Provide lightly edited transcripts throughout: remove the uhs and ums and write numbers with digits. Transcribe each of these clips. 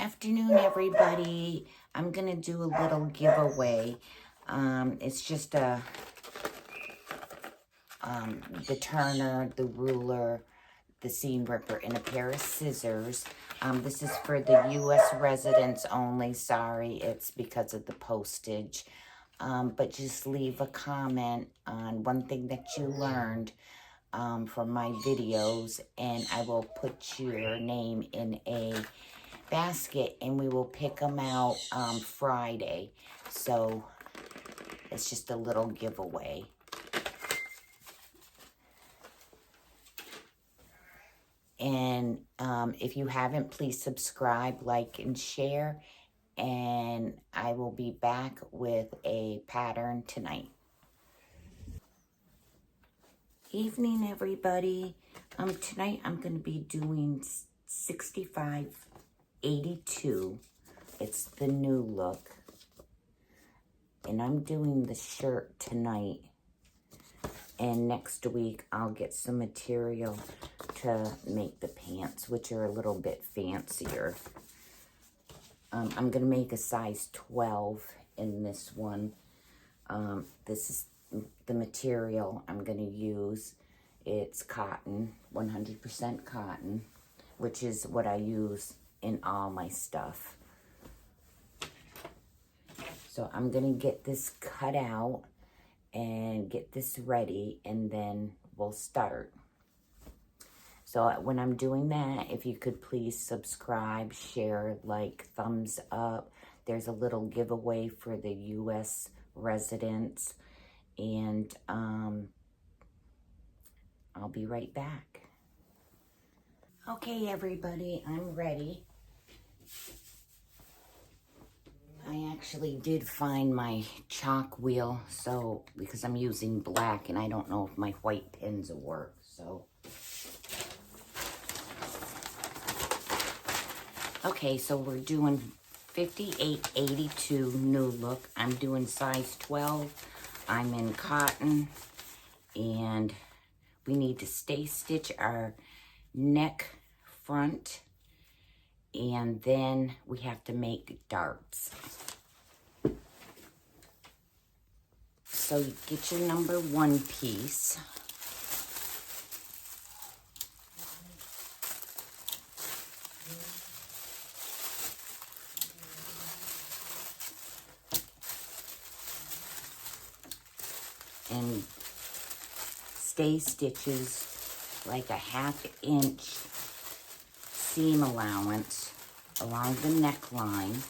afternoon, everybody. I'm going to do a little giveaway. It's just the turner, the ruler, the seam ripper, and a pair of scissors. This is for the U.S. residents only. Sorry, it's because of the postage. But just leave a comment on one thing that you learned from my videos, and I will put your name in a basket, and we will pick them out Friday. So it's just a little giveaway. And if you haven't, please subscribe, like, and share. And I will be back with a pattern tonight. Evening, everybody. Tonight I'm going to be doing 6582. It's the new look. And I'm doing the shirt tonight. And next week I'll get some material to make the pants, which are a little bit fancier. I'm going to make a size 12 in this one. This is the material I'm going to use. It's cotton, 100% cotton, which is what I use in all my stuff. So I'm going to get this cut out and get this ready, and then we'll start. So when I'm doing that, if you could please subscribe, share, like, thumbs up. There's a little giveaway for the U.S. residents, and I'll be right back. Okay, everybody, I'm ready. I actually did find my chalk wheel, so because I'm using black and I don't know if my white pens will work, so. Okay, so we're doing 5882 new look. I'm doing size 12. I'm in cotton, and we need to stay stitch our neck front, and then we have to make darts. So you get your number 1 piece. And stay stitches like a 1/2 inch seam allowance along the neckline.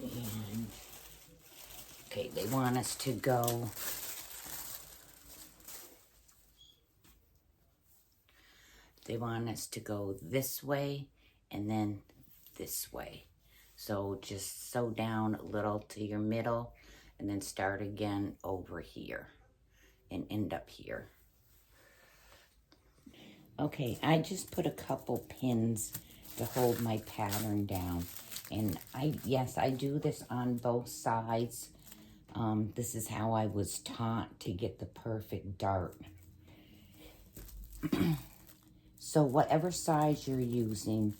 And okay, they want us to go this way and then this way. So just sew down a little to your middle and then start again over here and end up here. Okay, I just put a couple pins to hold my pattern down. And yes, I do this on both sides. This is how I was taught to get the perfect dart. So whatever size you're using,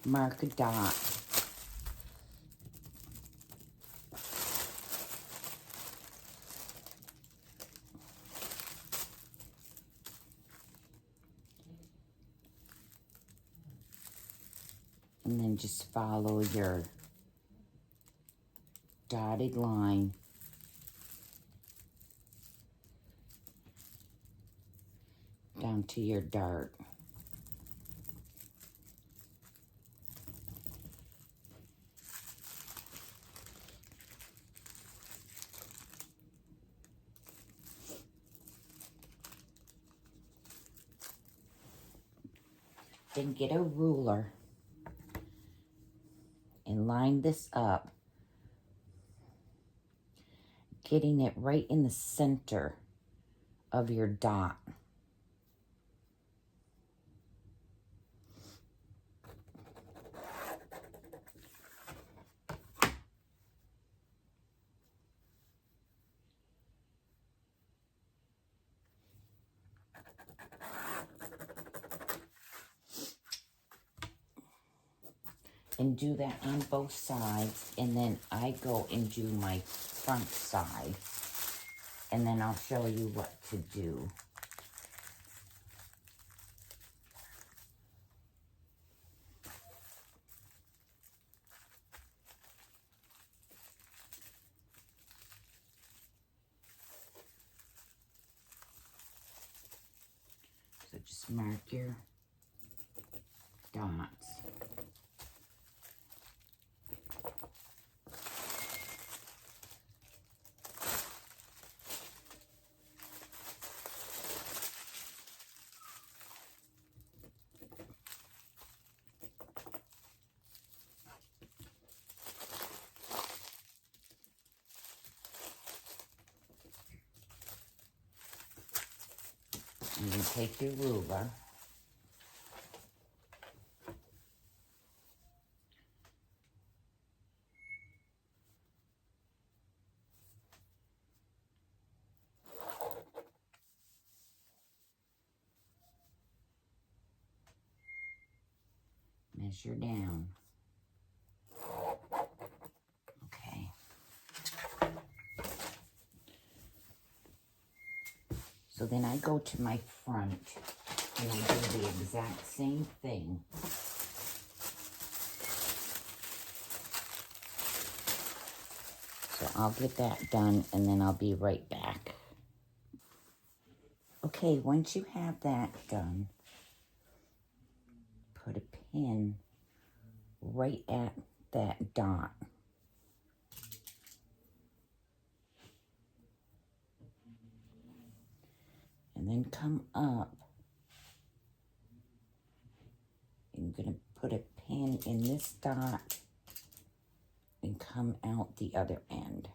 mark a dot. And then just follow your dotted line down to your dart. Then get a ruler and line this up, getting it right in the center of your dot. and do that on both sides, and then I go and do my front side, and then I'll show you what to do. So just mark your dots. And then take your ruler. Measure down. Okay. So then I go to my front and I do the exact same thing. So I'll get that done and then I'll be right back. Okay, once you have that done, put a pin right at that dot. And then come up. I'm going to put a pin in this dot and come out the other end.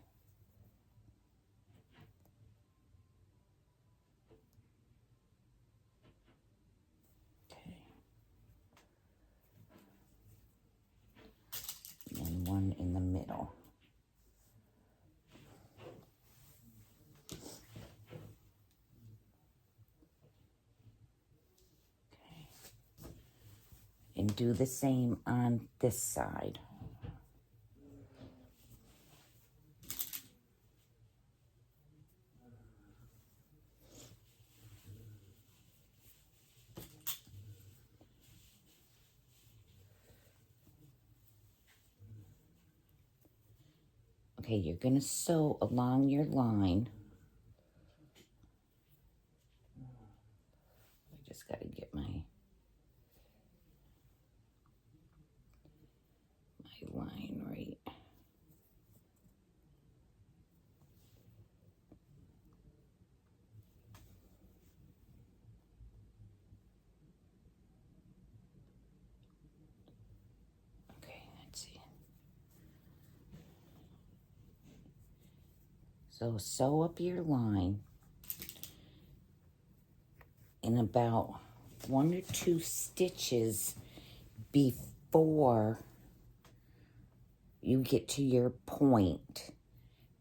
Okay. And then one in the middle. Okay. And do the same on this side. Okay, you're going to sew along your line. I just got to get my line right. Okay, let's see. So sew up your line in about 1 or 2 stitches before you get to your point.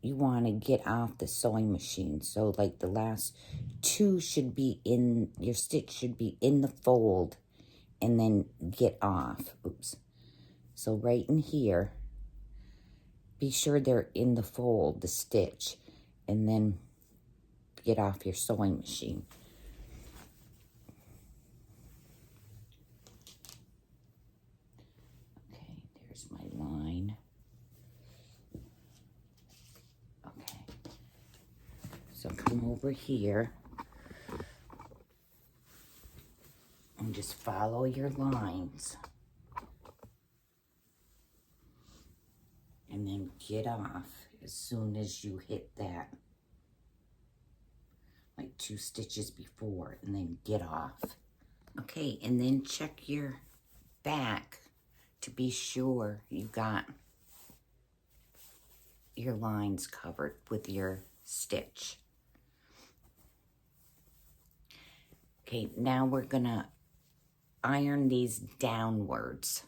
You want to get off the sewing machine. So like the last 2 should be in, your stitch should be in the fold and then get off. Oops. So right in here, be sure they're in the fold, the stitch, and then get off your sewing machine. Okay, there's my line. Okay. So come over here and just follow your lines. And then get off as soon as you hit that, like 2 stitches before, and then get off. Okay, and then check your back to be sure you got your lines covered with your stitch. Okay, now we're gonna iron these downwards.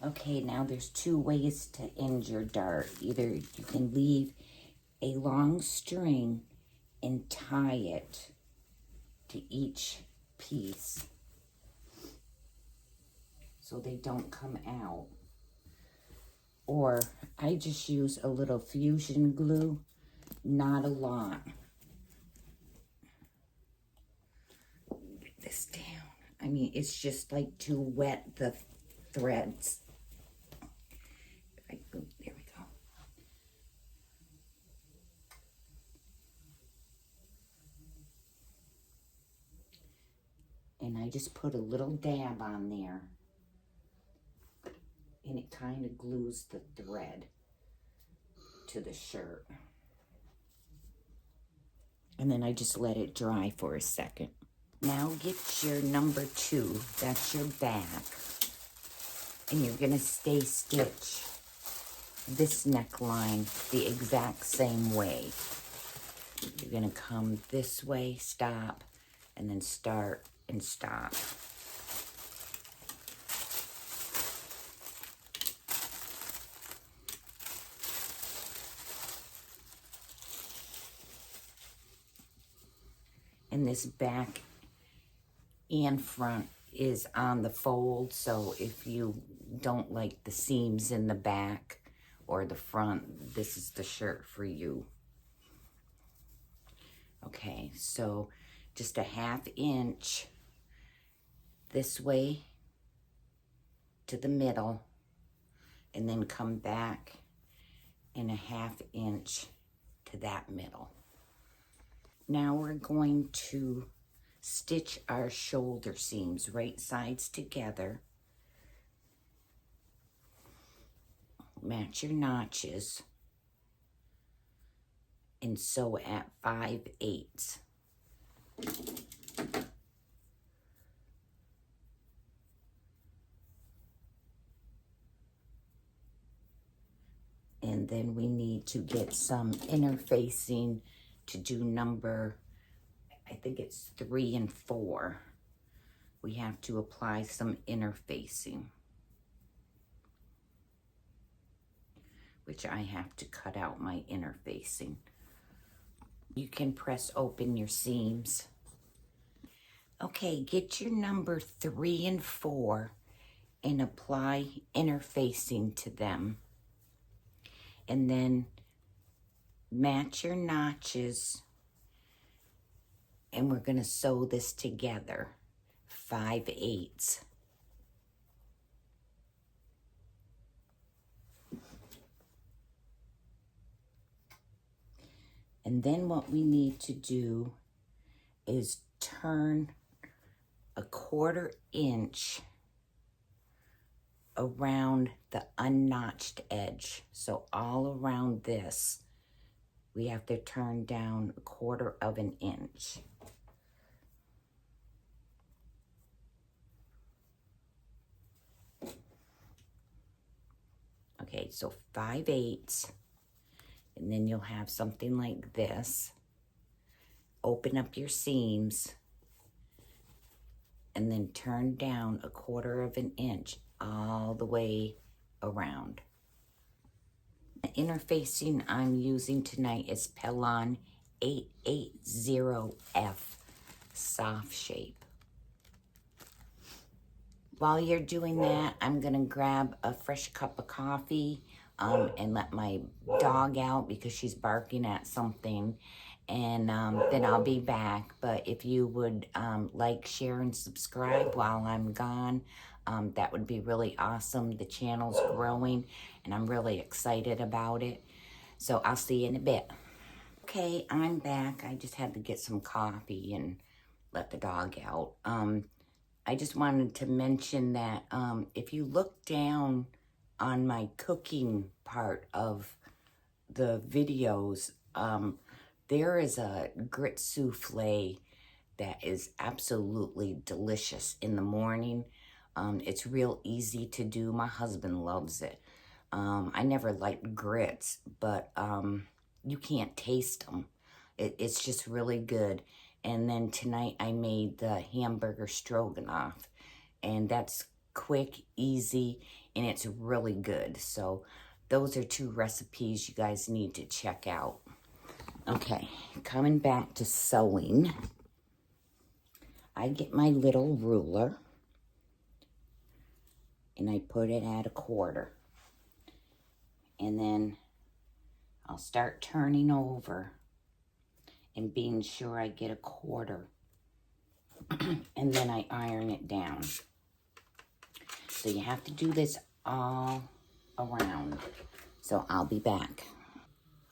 Okay, now there's 2 ways to end your dart. Either you can leave a long string and tie it to each piece. So so they don't come out. Or I just use a little fusion glue, not a lot. Get this down. I mean, it's just like to wet the threads. There we go. And I just put a little dab on there. And it kind of glues the thread to the shirt. And then I just let it dry for a second. Now get your number 2, that's your back. And you're gonna stay stitch this neckline the exact same way. You're gonna come this way, stop, and then start and stop. And this back and front is on the fold, so if you don't like the seams in the back or the front, this is the shirt for you. Okay, so just a 1/2 inch this way to the middle, and then come back and a 1/2 inch to that middle. Now we're going to stitch our shoulder seams, right sides together. Match your notches and sew at 5/8. And then we need to get some interfacing to do number, I think it's 3 and 4. We have to apply some interfacing, which I have to cut out my interfacing. You can press open your seams. Okay, get your number 3 and 4 and apply interfacing to them. And then match your notches, and we're going to sew this together 5/8. And then what we need to do is turn a 1/4 inch around the unnotched edge. So all around this, we have to turn down 1/4 of an inch. Okay, so 5/8, and then you'll have something like this. Open up your seams, and then turn down 1/4 of an inch all the way around. The interfacing I'm using tonight is Pellon 880F Soft Shape. While you're doing that, I'm gonna grab a fresh cup of coffee and let my dog out because she's barking at something, and then I'll be back. But if you would like, share, and subscribe while I'm gone, that would be really awesome. The channel's growing, and I'm really excited about it. So I'll see you in a bit. Okay, I'm back. I just had to get some coffee and let the dog out. I just wanted to mention that if you look down on my cooking part of the videos, there is a grit souffle that is absolutely delicious in the morning. It's real easy to do. My husband loves it. I never liked grits, but you can't taste them. It's just really good. And then tonight I made the hamburger stroganoff, and that's quick, easy, and it's really good. So those are 2 recipes you guys need to check out. Okay, coming back to sewing, I get my little ruler, and I put it at 1/4. And then I'll start turning over and being sure I get 1/4. And then I iron it down. So you have to do this all around. So I'll be back.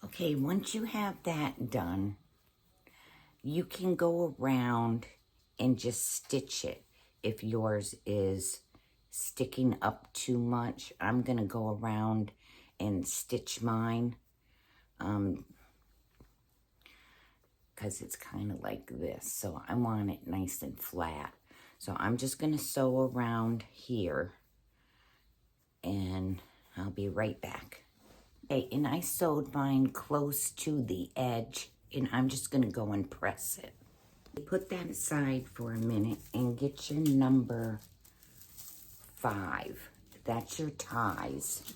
Okay, once you have that done, you can go around and just stitch it. If yours is sticking up too much, I'm gonna go around and stitch mine. Because it's kind of like this. So I want it nice and flat. So I'm just gonna sew around here and I'll be right back. Okay, and I sewed mine close to the edge and I'm just gonna go and press it. Put that aside for a minute and get your number 5. That's your ties.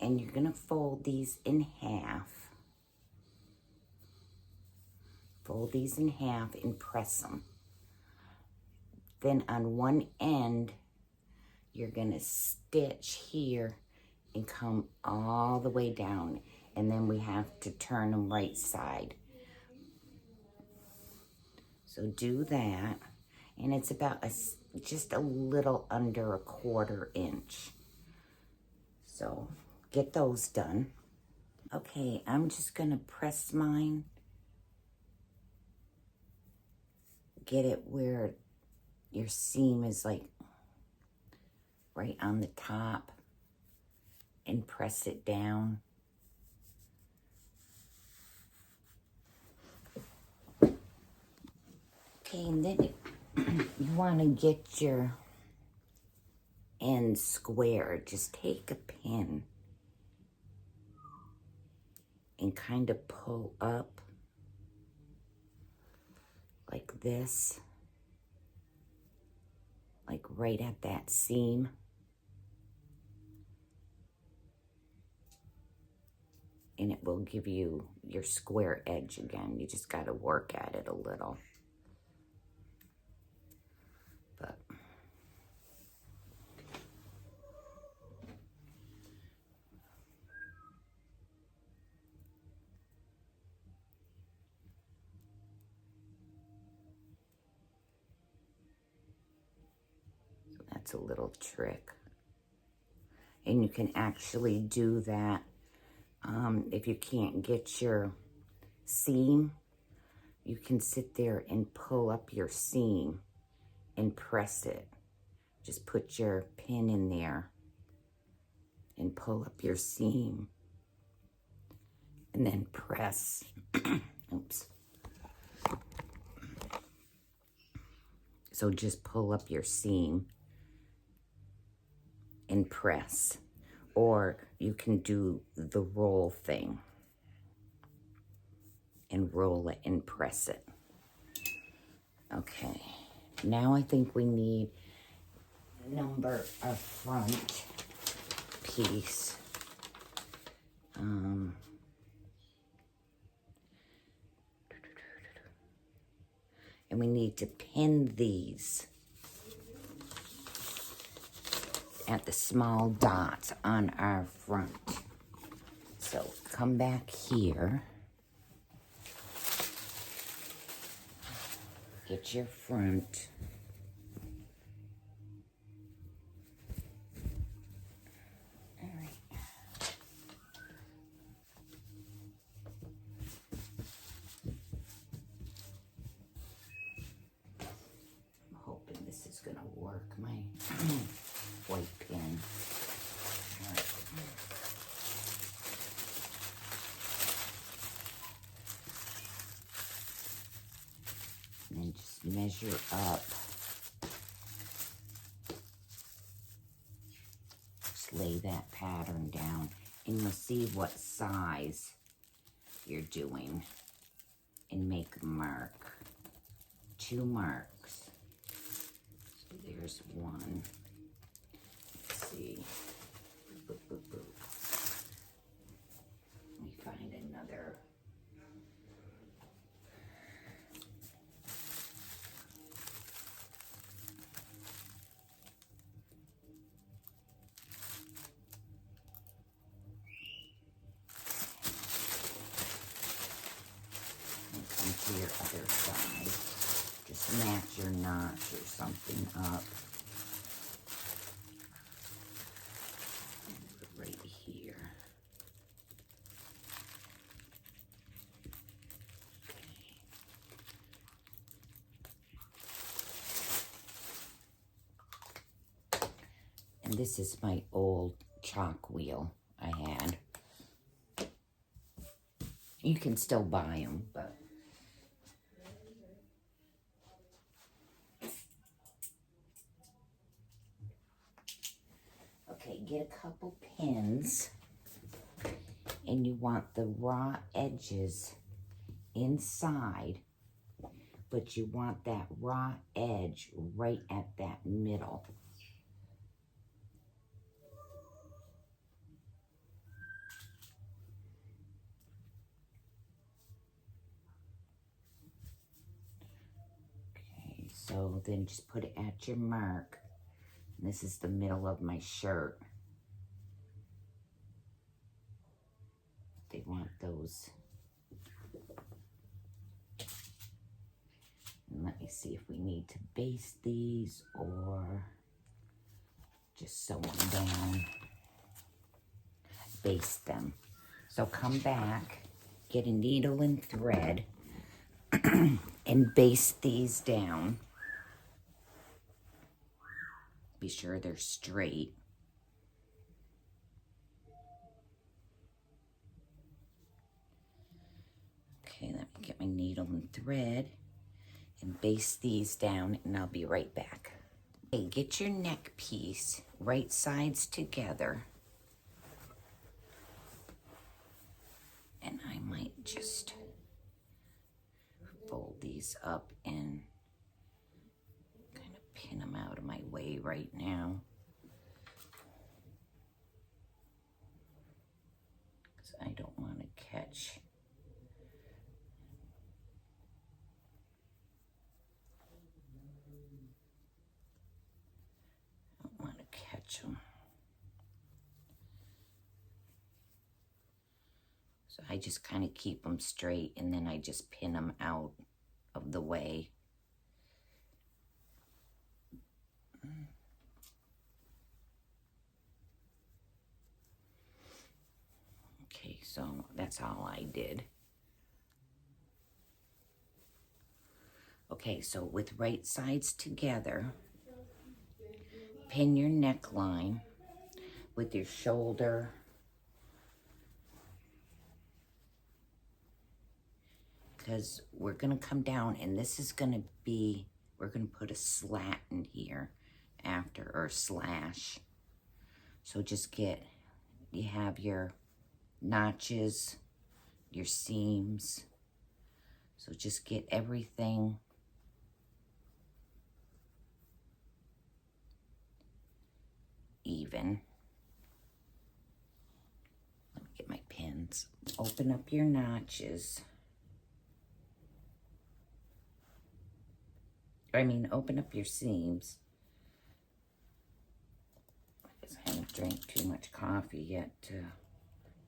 And you're gonna fold these in half. Fold these in half and press them. Then on one end, you're gonna stitch here and come all the way down. And then we have to turn them right side. So do that. And it's about just a little under 1/4 inch. So get those done. Okay, I'm just gonna press mine. Get it where your seam is like right on the top and press it down. Okay, and then you want to get your end square. Just take a pin and kind of pull up like this, like right at that seam. And it will give you your square edge again. You just got to work at it a little. But so that's a little trick. And you can actually do that if you can't get your seam. You can sit there and pull up your seam and press it. Just put your pin in there and pull up your seam and then press. Oops. So just pull up your seam and press. Or you can do the roll thing and roll it and press it. Okay, now I think we need number a front piece. And we need to pin these at the small dots on our front. So come back here. Get your front. All right. I'm hoping this is gonna work, my white pin. All right. And then just measure up. Just lay that pattern down and you'll see what size you're doing and make a mark. 2 marks. So there's one. Let's see. Boop, boop, boop. Let me find another. to your other side. Just match your notch or something up. Right here. And this is my old chalk wheel I had. You can still buy them, but okay, get a couple pins, and you want the raw edges inside, but you want that raw edge right at that middle. Okay, so then just put it at your mark. And this is the middle of my shirt. They want those. And let me see if we need to baste these or just sew them down. Baste them. So come back, get a needle and thread, and baste these down. Be sure they're straight. Okay, let me get my needle and thread and baste these down, and I'll be right back. Okay, get your neck piece, right sides together. And I might just fold these up and kind of pin them out of my way right now. Because I don't want to catch. I don't want to catch them. So I just kind of keep them straight, and then I just pin them out of the way. Okay, so that's all I did. Okay, so with right sides together, pin your neckline with your shoulder because we're going to come down, and this is going to be, we're going to put a slat in here after, or slash. So just get, you have your notches, your seams. So just get everything even. Let me get my pins. Open up your notches. Open up your seams. Because I haven't drank too much coffee yet to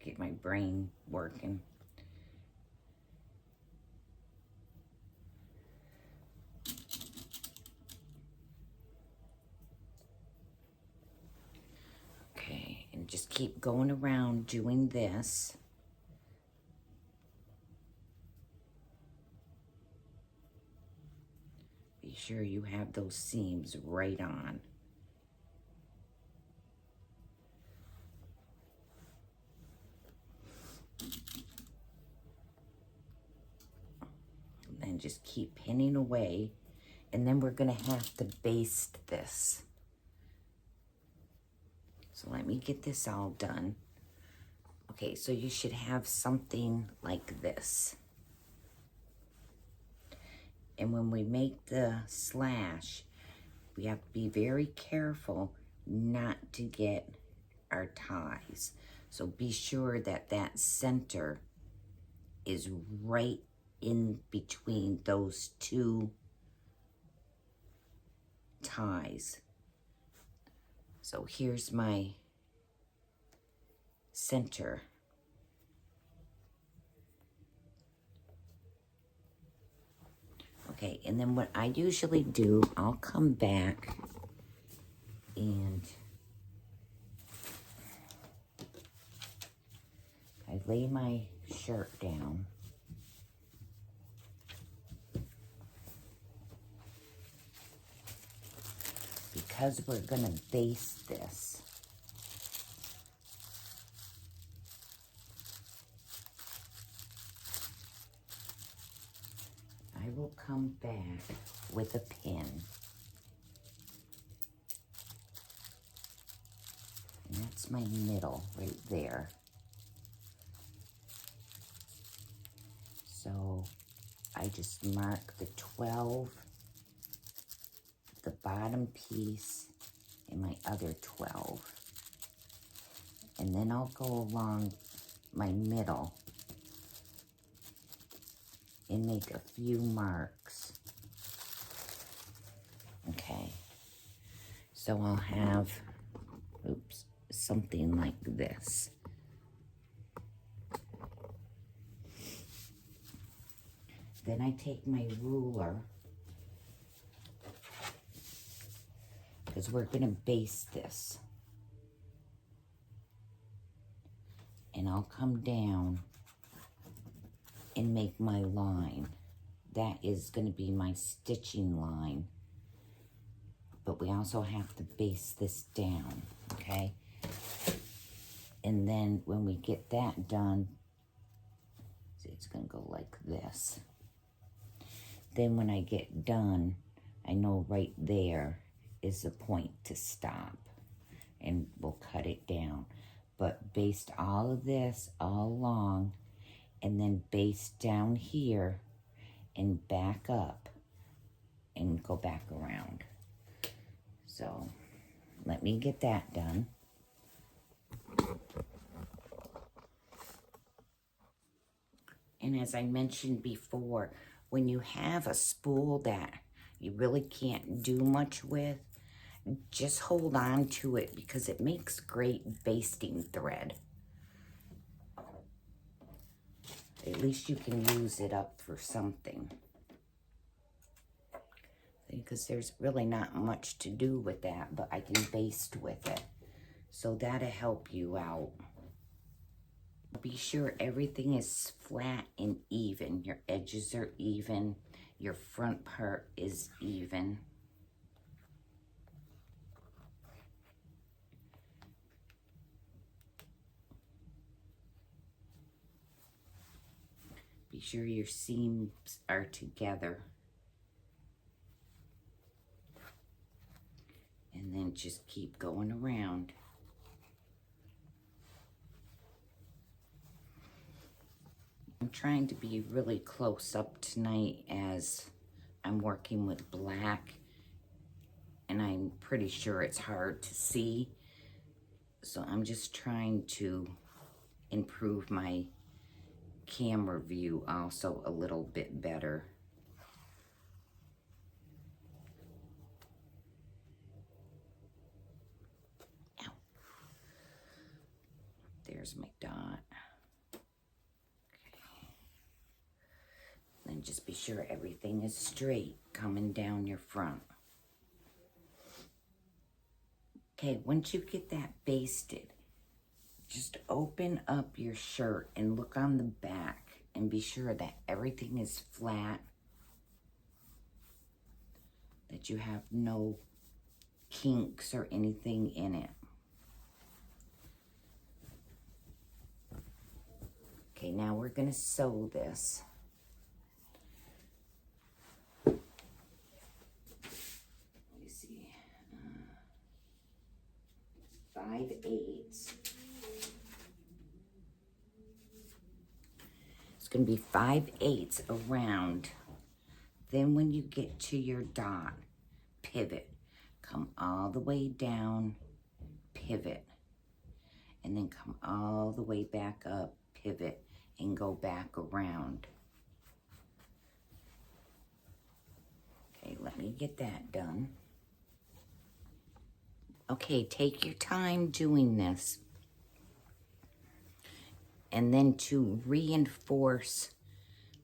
get my brain working. Okay, and just keep going around doing this. Be sure you have those seams right on. And then just keep pinning away. And then we're going to have to baste this. So let me get this all done. Okay, so you should have something like this. And when we make the slash, we have to be very careful not to get our ties. So be sure that that center is right in between those two ties. So here's my center. Okay, and then what I usually do, I'll come back and I lay my shirt down. Because we're gonna base this, I will come back with a pin. And that's my middle right there. So I just mark the 12, the bottom piece, and my other 12. And then I'll go along my middle and make a few marks. Okay. So I'll have, oops, something like this. Then I take my ruler, because we're gonna base this. And I'll come down and make my line. That is gonna be my stitching line. But we also have to base this down, okay? And then when we get that done, see, it's gonna go like this. Then when I get done, I know right there is the point to stop, and we'll cut it down. But baste all of this all along, and then baste down here and back up and go back around. So let me get that done. And as I mentioned before, when you have a spool that you really can't do much with, just hold on to it because it makes great basting thread. At least you can use it up for something. Because there's really not much to do with that, but I can baste with it. So that'll help you out. Be sure everything is flat and even. Your edges are even. Your front part is even. Be sure your seams are together. And then just keep going around. I'm trying to be really close up tonight as I'm working with black, and I'm pretty sure it's hard to see. So I'm just trying to improve my camera view also a little bit better. Ow. There's my dot. Then just be sure everything is straight coming down your front. Okay, once you get that basted, just open up your shirt and look on the back and be sure that everything is flat, that you have no kinks or anything in it. Okay, now we're gonna sew this. Let me see, 5/8. It's gonna be 5/8 around. Then when you get to your dot, pivot. Come all the way down, pivot. And then come all the way back up, pivot, and go back around. Okay, let me get that done. Okay, take your time doing this. And then to reinforce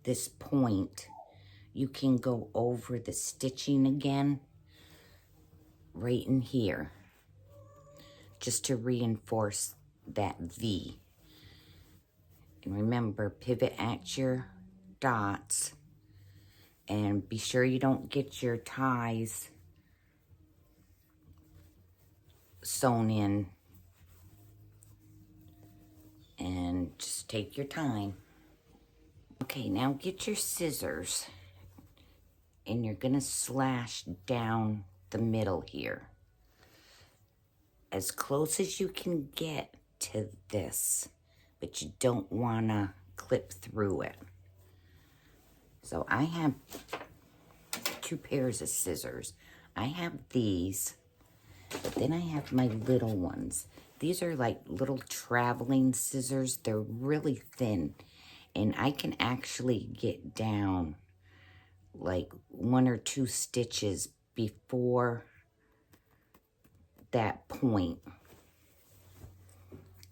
this point, you can go over the stitching again right in here, just to reinforce that V. And remember, pivot at your dots, and be sure you don't get your ties sewn in, and just take your time. Okay, now get your scissors, and you're gonna slash down the middle here, as close as you can get to this, but you don't wanna clip through it. So I have 2 pairs of scissors. I have these, but then I have my little ones. These are like little traveling scissors. They're really thin, and I can actually get down like 1 or 2 stitches before that point.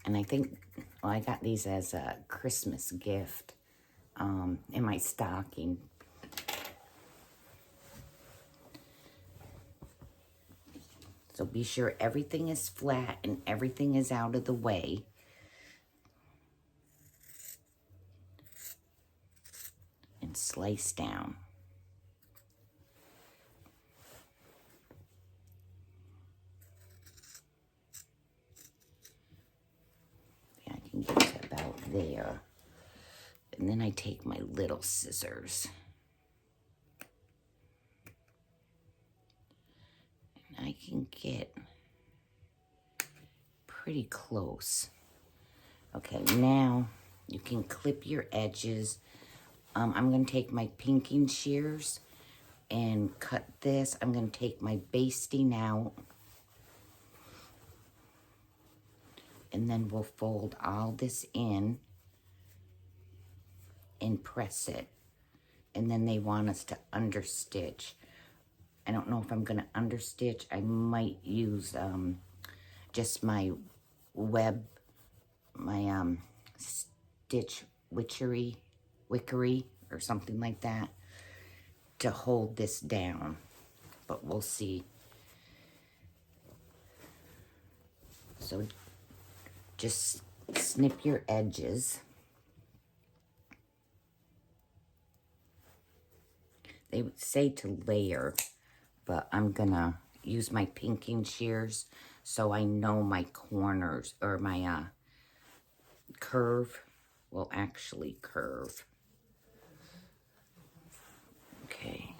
And I think, well, I got these as a Christmas gift in my stocking. So be sure everything is flat and everything is out of the way. And slice down. Yeah, I can get to about there. And then I take my little scissors. And I can get pretty close. Okay, now you can clip your edges. I'm going to take my pinking shears and cut this. I'm going to take my basting out. And then we'll fold all this in and press it. And then they want us to understitch. I don't know if I'm going to understitch. I might use just my web, my stitch wickery or something like that to hold this down, but we'll see. So just snip your edges. They would say to layer, but I'm gonna use my pinking shears so I know my corners, or my curve will actually curve. Okay.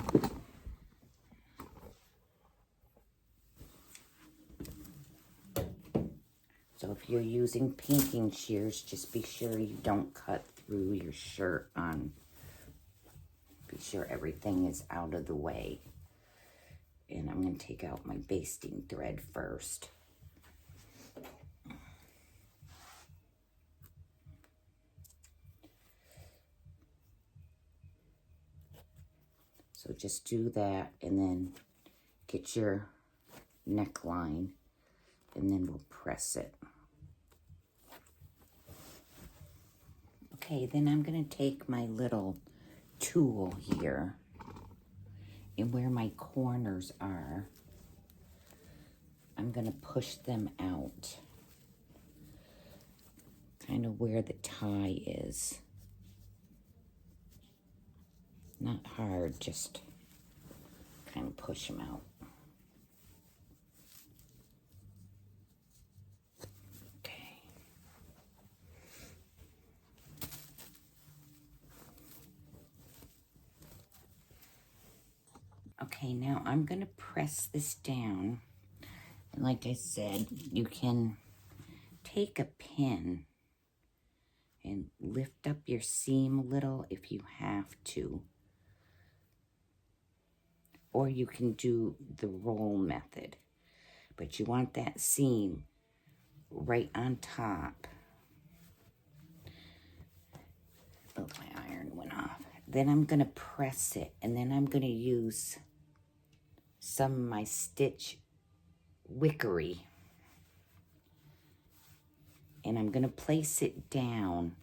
So if you're using pinking shears, just be sure you don't cut through your shirt on. Be sure everything is out of the way. And I'm going to take out my basting thread first. So just do that, and then get your neckline, and then we'll press it. Okay, then I'm going to take my little tool here, and where my corners are, I'm going to push them out, kind of where the tie is. Not hard, just kind of push them out. Okay. Okay, now I'm going to press this down. And like I said, you can take a pin and lift up your seam a little if you have to. Or you can do the roll method. But you want that seam right on top. Oh, my iron went off. Then I'm going to press it, and then I'm going to use some of my stitch wickery. And I'm going to place it down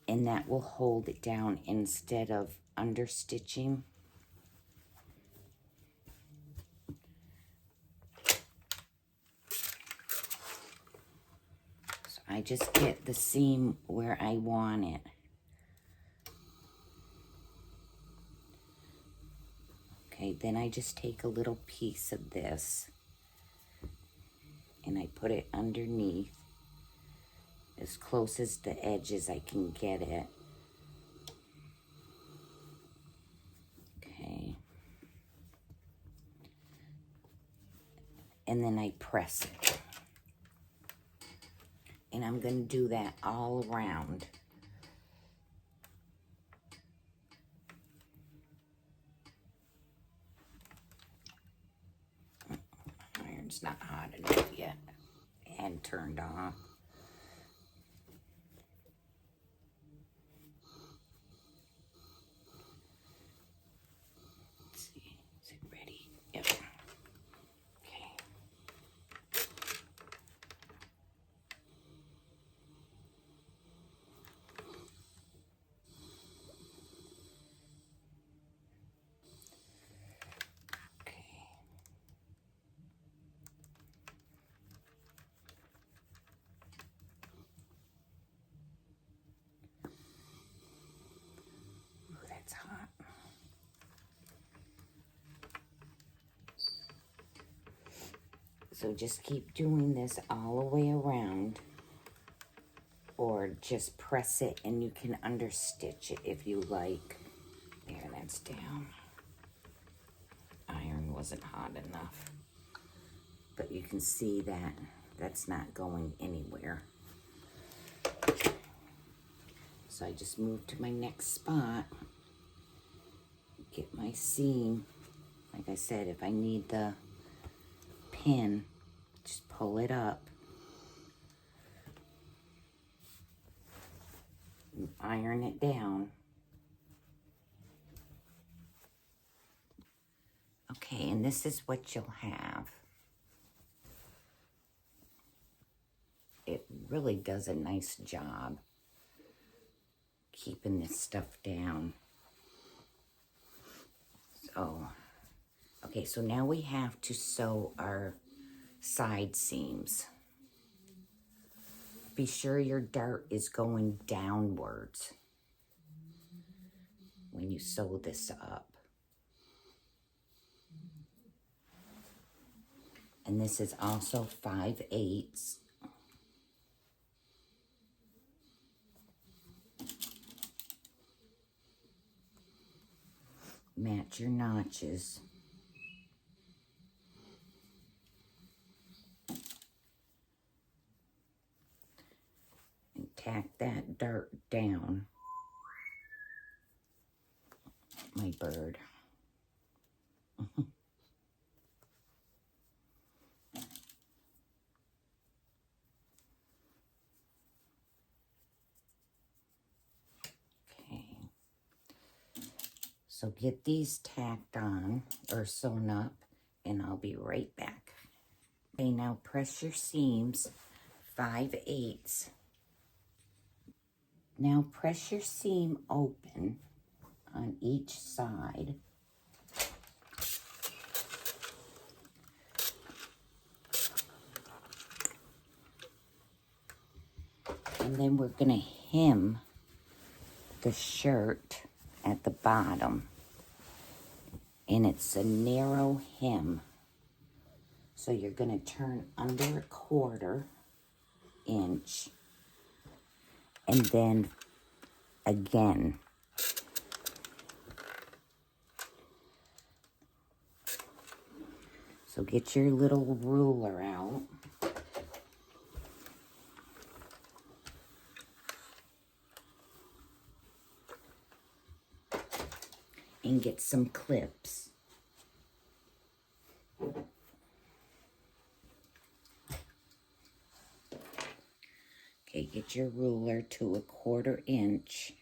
and that will hold it down instead of understitching. So I just get the seam where I want it. Okay, then I just take a little piece of this and I put it underneath as close as the edge as I can get it. Okay. And then I press it. And I'm going to do that all around. Iron's not hot enough yet and turned off. Let's see, is it ready? Yep. Okay. Okay. Ooh, that's hot. So just keep doing this all the way around, or just press it and you can understitch it if you like. There, that's down. Iron wasn't hot enough, but you can see that that's not going anywhere. So I just move to my next spot, get my seam. Like I said, if I need the pin, just pull it up and iron it down. Okay, and this is what you'll have. It really does a nice job keeping this stuff down. So, okay, so now we have to sew our side seams. Be sure your dart is going downwards when you sew this up. And this is also 5/8. Match your notches. And tack that dart down. My bird. So get these tacked on or sewn up and I'll be right back. Okay, now press your seams 5/8. Now press your seam open on each side. And then we're gonna hem the shirt at the bottom. And it's a narrow hem. So you're gonna turn under 1/4 inch. And then again. So get your little ruler out. And get some clips. Okay, get your ruler to 1/4 inch.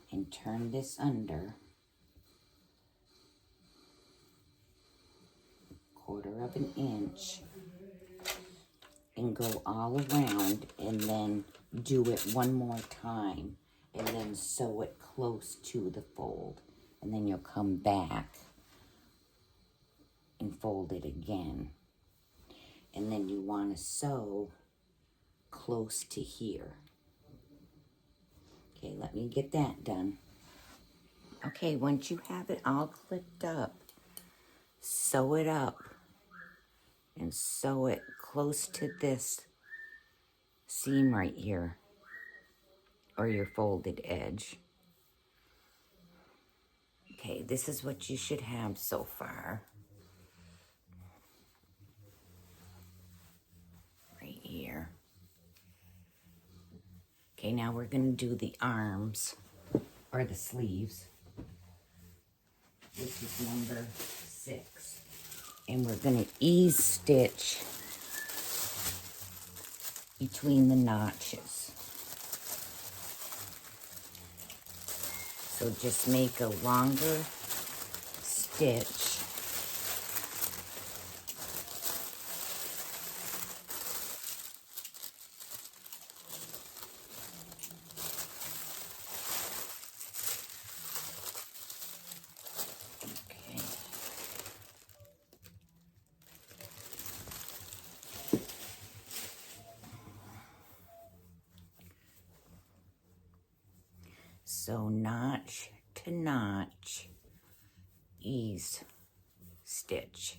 And turn this under 1/4 inch. and go all around and then do it one more time and then sew it close to the fold. And then you'll come back and fold it again. And then you want to sew close to here. Okay, let me get that done. Okay, once you have it all clipped up, sew it up and sew it close to this seam right here, or your folded edge. Okay, this is what you should have so far. Right here. Okay, now we're going to do the arms, or the sleeves. This is number 6. And we're going to ease stitch between the notches. So just make a longer stitch. Okay. So notch to notch, ease stitch.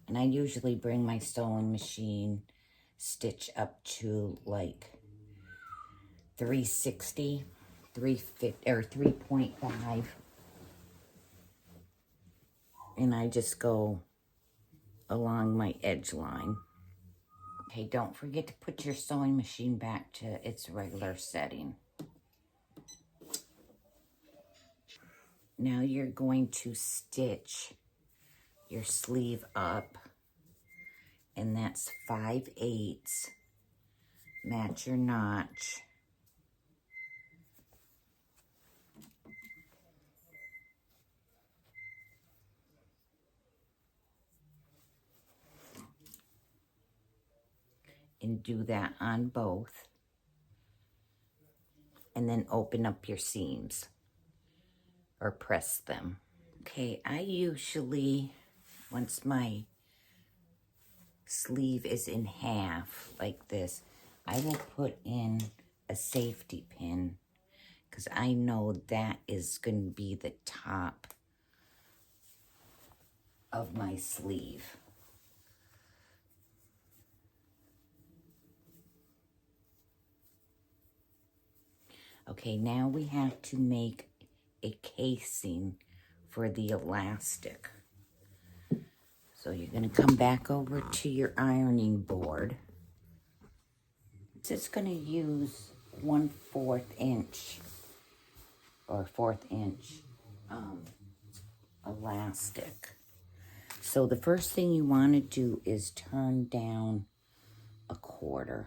And I usually bring my sewing machine stitch up to like 360, 350, or 3.5. And I just go along my edge line. Okay, don't forget to put your sewing machine back to its regular setting. Now you're going to stitch your sleeve up, and that's 5/8. Match your notch. And do that on both. And then open up your seams or press them. Okay, I usually, once my sleeve is in half like this, I will put in a safety pin because I know that is going to be the top of my sleeve. Okay, now we have to make a casing for the elastic. So you're going to come back over to your ironing board. It's going to use 1/4 inch or 1/4 inch elastic. So the first thing you want to do is turn down 1/4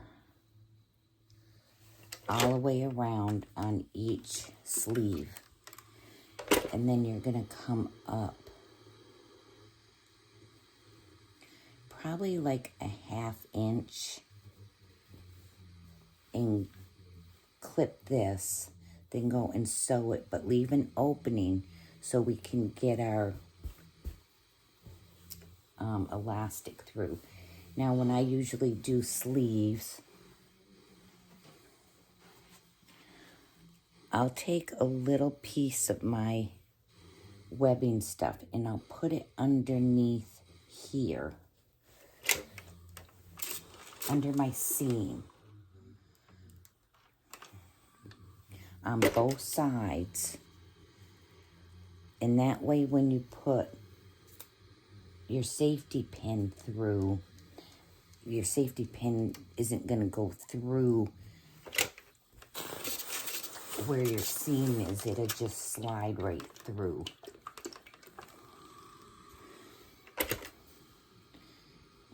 all the way around on each sleeve. And then you're going to come up probably like a 1/2 inch and clip this, then go and sew it, but leave an opening so we can get our elastic through. Now when I usually do sleeves, I'll take a little piece of my webbing stuff and I'll put it underneath here, under my seam, on both sides. And that way when you put your safety pin through, your safety pin isn't going to go through where your seam is. It'll just slide right through.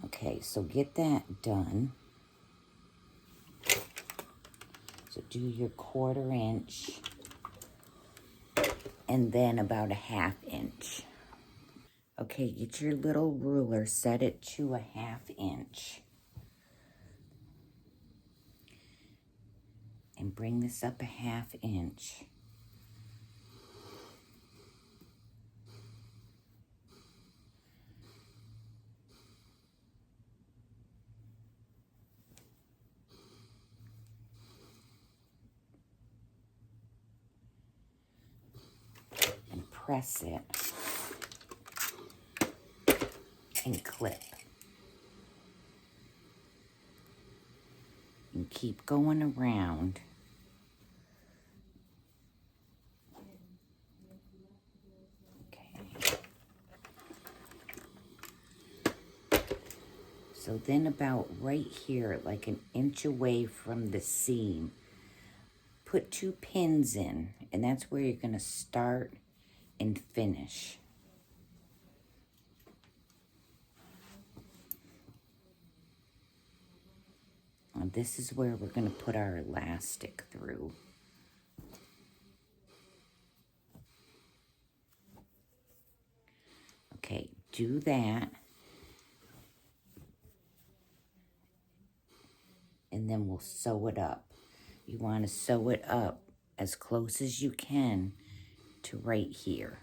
Okay, so get that done. So do your 1/4 inch and then about a 1/2 inch. Okay, get your little ruler, set it to a 1/2 inch. And bring this up a 1/2 inch. And press it. And clip. And keep going around. Okay. So then about right here, like 1 inch away from the seam, put 2 pins in, and that's where you're going to start and finish. And this is where we're going to put our elastic through. Okay, do that. And then we'll sew it up. You want to sew it up as close as you can to right here.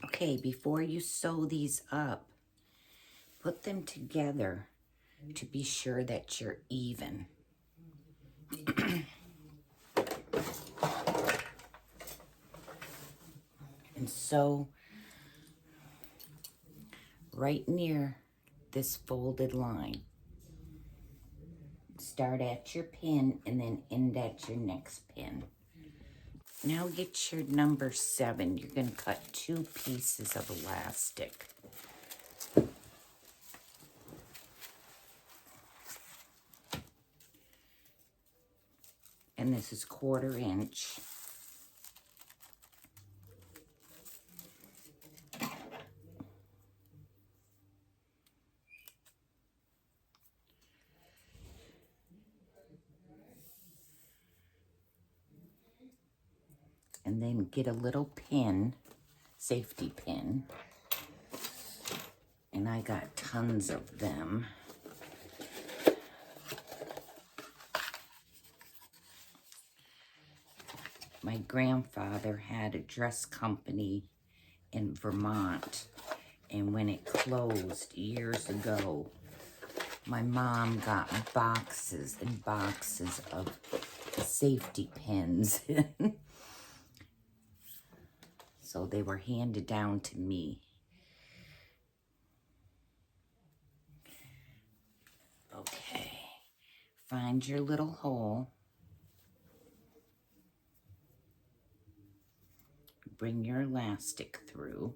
Okay, before you sew these up, put them together to be sure that you're even. And sew right near this folded line. Start at your pin and then end at your next pin. Now get your number 7. You're going to cut 2 pieces of elastic. And this is 1/4 inch. And then get a little pin, safety pin. And I got tons of them. My grandfather had a dress company in Vermont, and when it closed years ago, my mom got boxes and boxes of safety pins. So they were handed down to me. Okay, find your little hole. Bring your elastic through.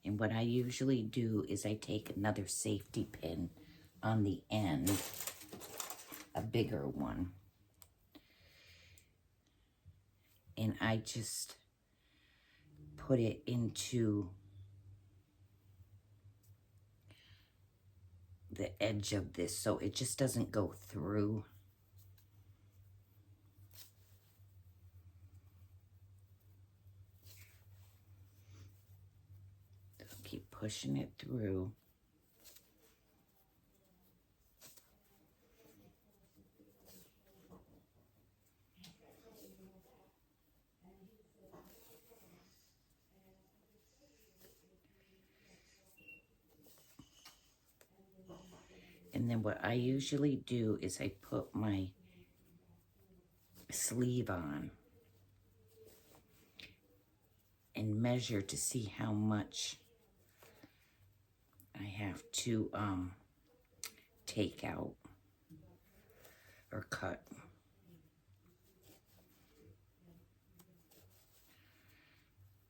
And what I usually do is I take another safety pin on the end, a bigger one. And I just put it into the edge of this so it just doesn't go through. So keep pushing it through. And then what I usually do is I put my sleeve on and measure to see how much I have to take out or cut.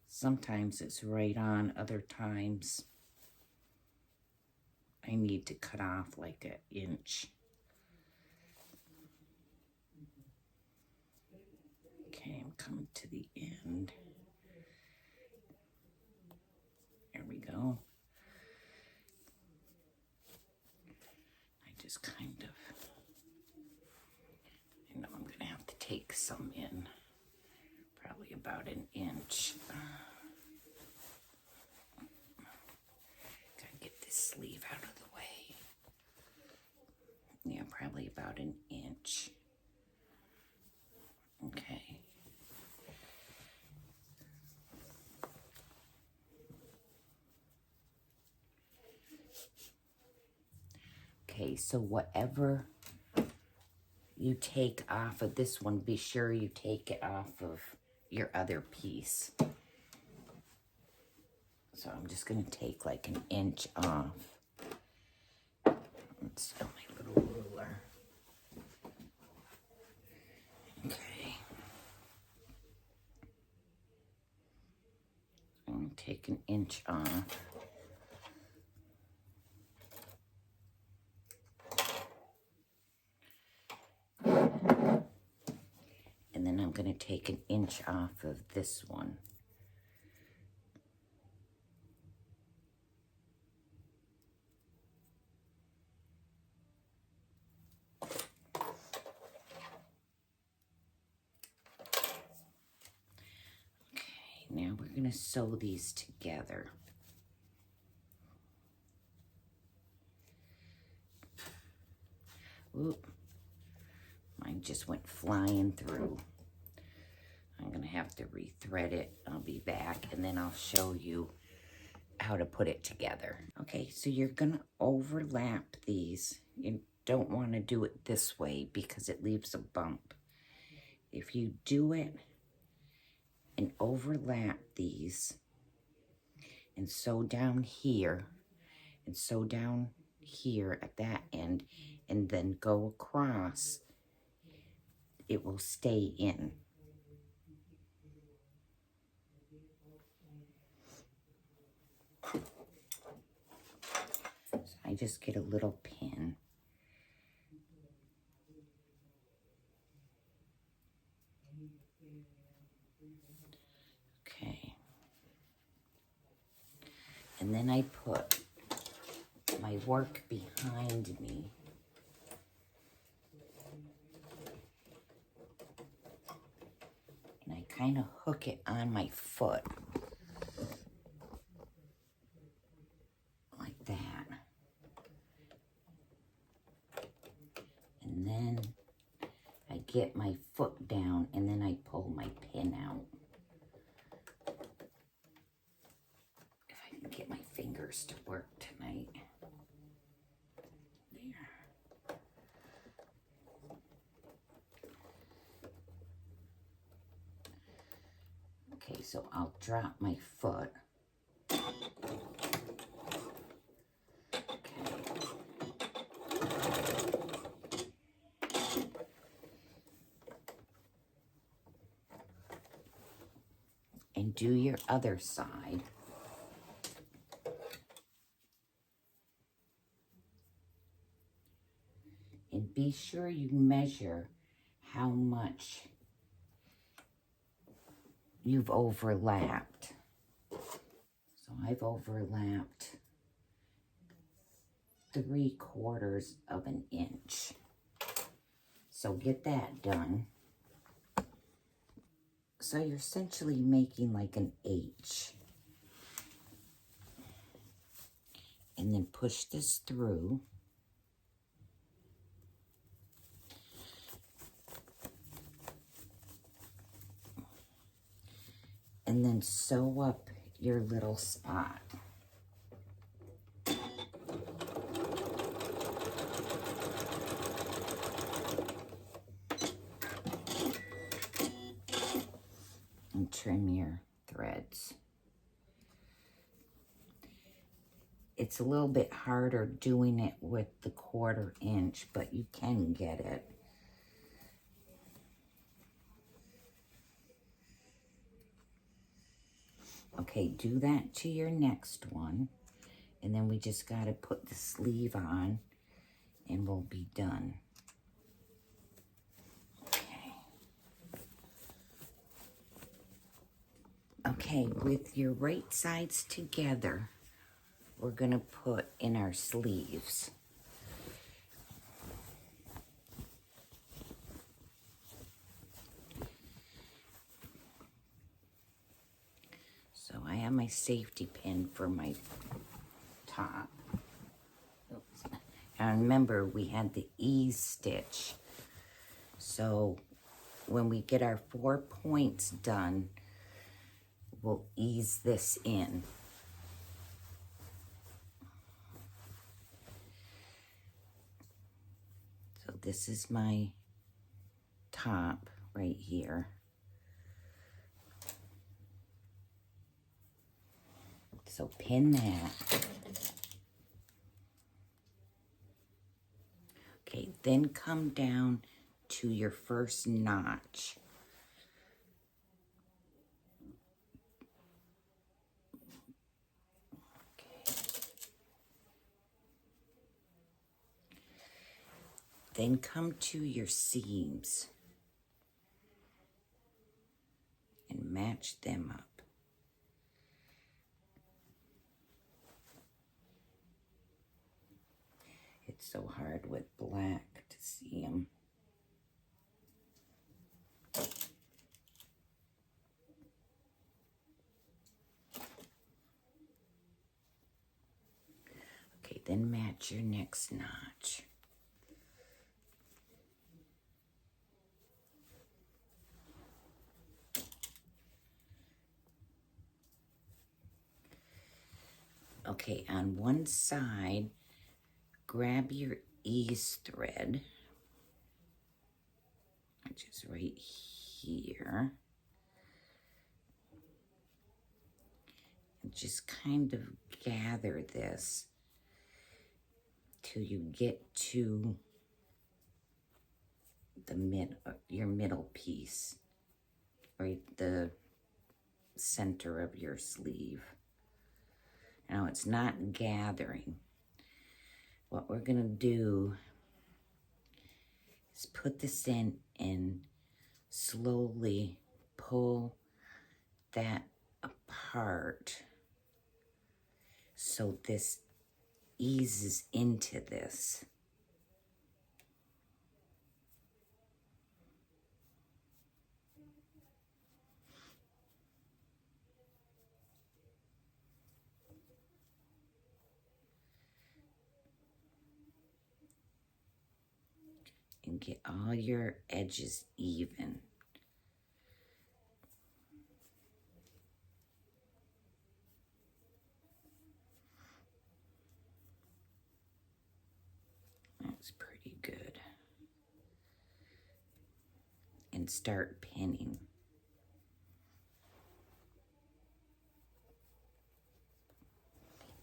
Sometimes it's right on, other times I need to cut off like 1 inch. Okay, I'm coming to the end. There we go. I just kind of, I know I'm going to have to take some in, probably about 1 inch. probably about an inch. Okay. Okay, so whatever you take off of this one, be sure you take it off of your other piece. So I'm just going to take like an inch off. Let's get my little ruler. Okay. I'm going to take an inch off. And then I'm going to take an inch off of this one. Okay, now we're going to sew these together. Oop. Mine just went flying through. I'm going to have to rethread it. I'll be back and then I'll show you how to put it together. Okay, so you're going to overlap these. You don't want to do it this way because it leaves a bump. If you do it and overlap these and sew down here and sew down here at that end and then go across, it will stay in. So I just get a little pin. Okay. And then I put my work behind me. And I kind of hook it on my foot. Like that. And then I get my foot down and then I pull my pin out. If I can get my fingers to work tonight. There. Okay, so I'll drop my foot. And do your other side. And be sure you measure how much you've overlapped. So I've overlapped 3/4 of an inch. So get that done. So you're essentially making like an H. And then push this through. And then sew up your little spot. And trim your threads. It's a little bit harder doing it with the 1/4 inch, but you can get it. Okay, do that to your next one. And then we just got to put the sleeve on and we'll be done. Okay. Okay, with your right sides together, we're going to put in our sleeves. So I have my safety pin for my top. Oops. And remember, we had the ease stitch. So when we get our 4 points done, we'll ease this in. So this is my top right here. So pin that. Okay, then come down to your first notch. Okay. Then come to your seams and match them up. It's so hard with black to see them. Okay, then match your next notch. Okay, on one side, grab your ease thread, which is right here, and just kind of gather this till you get to the your middle piece, right, the center of your sleeve. Now it's not gathering. What we're gonna do is put this in and slowly pull that apart so this eases into this. And get all your edges even. That's pretty good. And start pinning.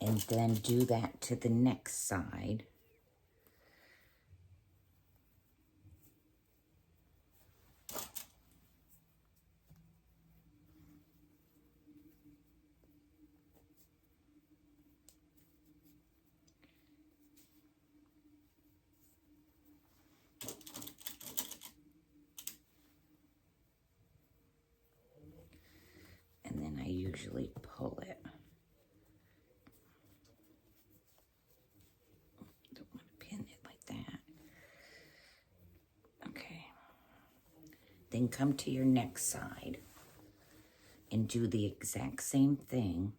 And then do that to the next side. And then I usually pull it. Don't want to pin it like that. Okay. Then come to your next side and do the exact same thing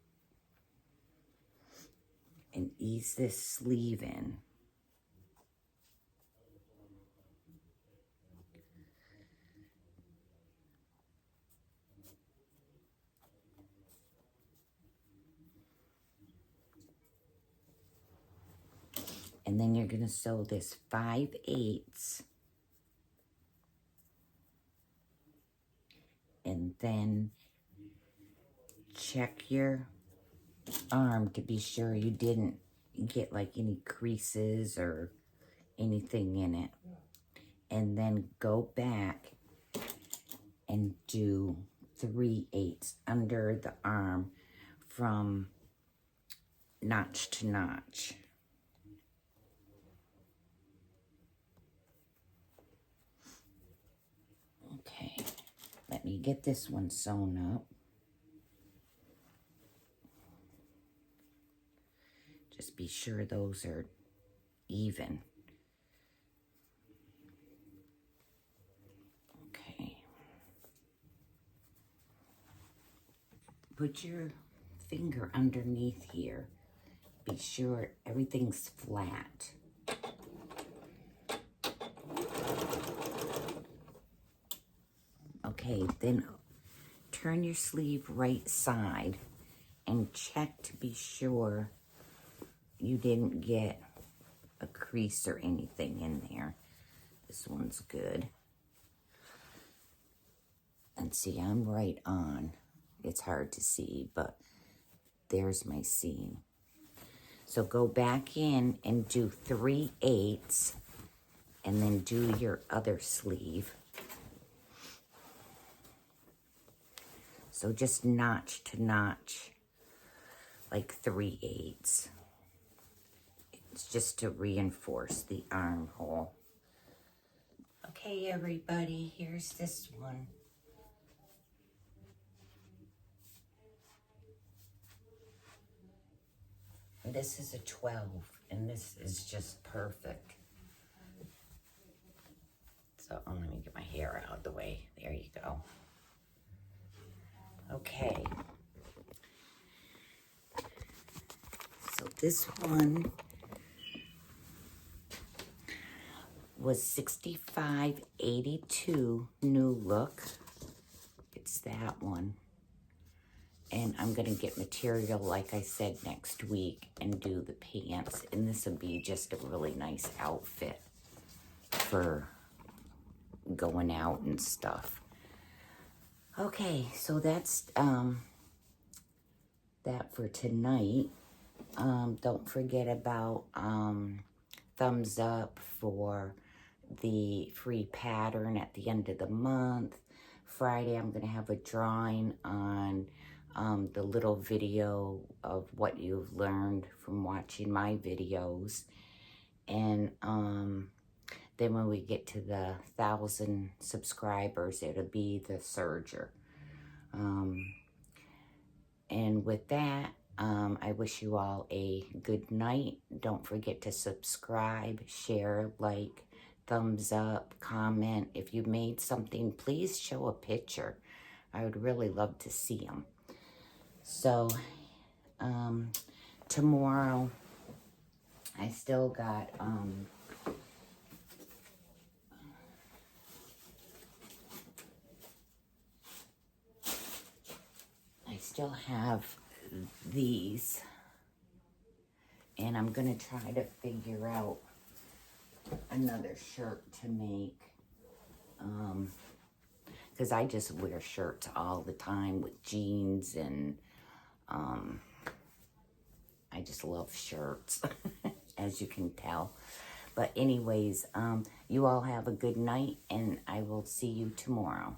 and ease this sleeve in. And then you're gonna sew this 5/8, and then check your arm to be sure you didn't get like any creases or anything in it. And then go back and do 3/8 under the arm from notch to notch. Okay, let me get this one sewn up. Just be sure those are even. Okay. Put your finger underneath here. Be sure everything's flat. Okay, then turn your sleeve right side and check to be sure you didn't get a crease or anything in there. This one's good. And see, I'm right on. It's hard to see, but there's my seam. So go back in and do 3/8 and then do your other sleeve. So just notch to notch, like 3/8. It's just to reinforce the armhole. Okay, everybody, here's this one. This is a 12, and this is just perfect. So let me get my hair out of the way. There you go. Okay. So this one was $65.82 new look. It's that one. And I'm going to get material, like I said, next week and do the pants. And this will be just a really nice outfit for going out and stuff. Okay, so that's that for tonight. Don't forget about thumbs up for the free pattern at the end of the month. Friday, I'm going to have a drawing on the little video of what you've learned from watching my videos. And then when we get to the 1,000 subscribers, it'll be the serger. And with that, I wish you all a good night. Don't forget to subscribe, share, like, thumbs up, comment. If you made something, please show a picture. I would really love to see them. So, tomorrow, I still got, I still have these, and I'm going to try to figure out another shirt to make, because I just wear shirts all the time with jeans, and I just love shirts, as you can tell. But anyways, you all have a good night, and I will see you tomorrow.